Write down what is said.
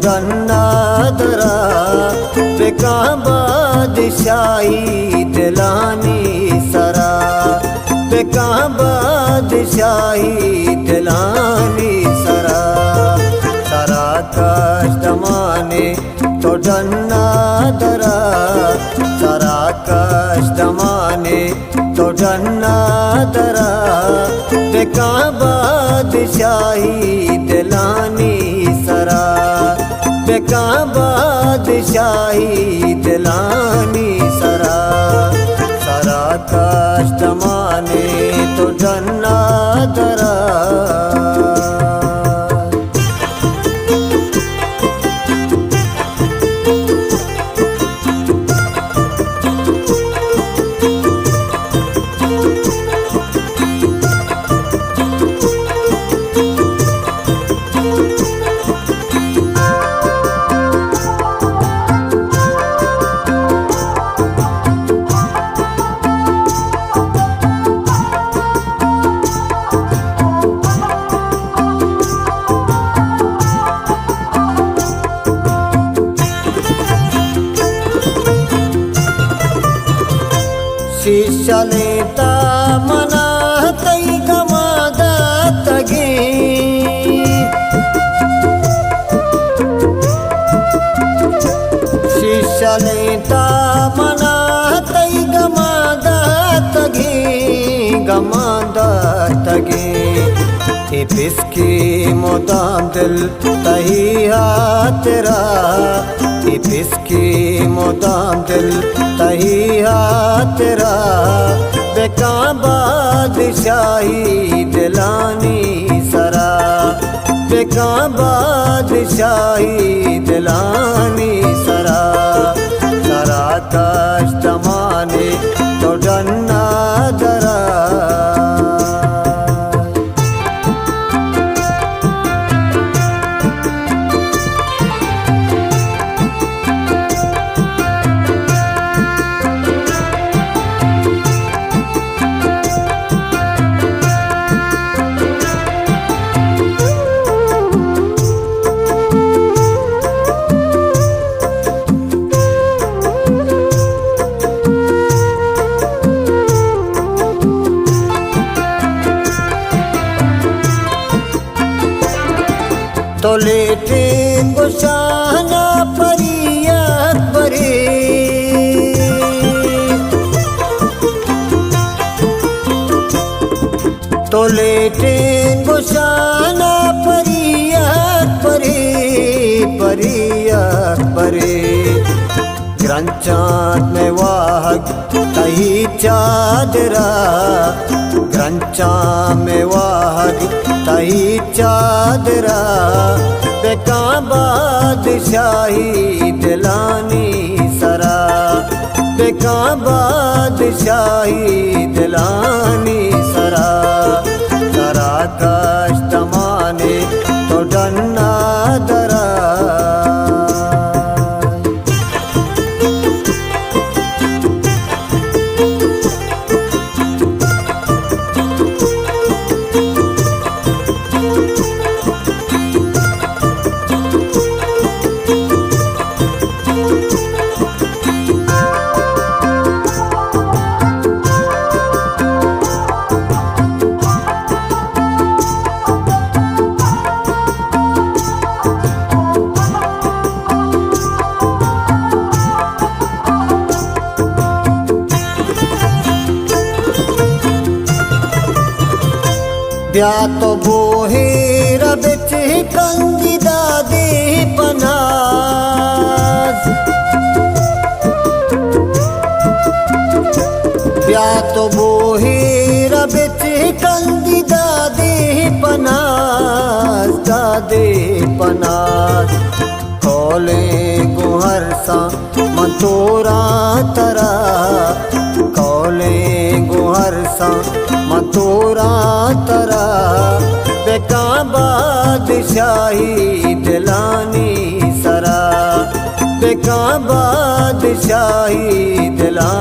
डन्ना दरा बेका बादशाही दिलानी सरा बेका बादशाही दिलानी सरा सरा कष्ट माने तो डन्ना दरा सरा कष्ट माने तो डन्ना दरा बेका बादशाही दिलानी सरा बेका बादशाही दिलानी सरा सरा कष्ट माने तो डन्ना दरा शिष्यलेता मना तई गमादा तगे शिष्यलेता मना तई गमादा तगे इपिसकी मुदाम दिल तहिया तेरा इपिसकी मुदाम दिल तहिया तेरा बेका बादशाही दिलानी सरा बेका बादशाही दिलानी सरा सरा कष्ट माने तो डन्ना दरा तो लेटे गुशाना परियत परे तो लेटे गुशाना परियत परे ग्रंचात में वाहक तही चादरा ग्रंचा में वाहक तही चादरा बेका बादशाही दिलानी सरा बेका बादशाही दिलानी सरा सरा कष्ट माने तो डन्ना दरा ब्या तो बोहे रब कंगी दादे पनाज ब्या तो बोहे रब कंगी दादे पनाज खोले गुहर सा मतोरा तरा खोले गुहर सा मतोरा तरा बेका बादशाही दिलानी सरा बेका बादशाही दिलानी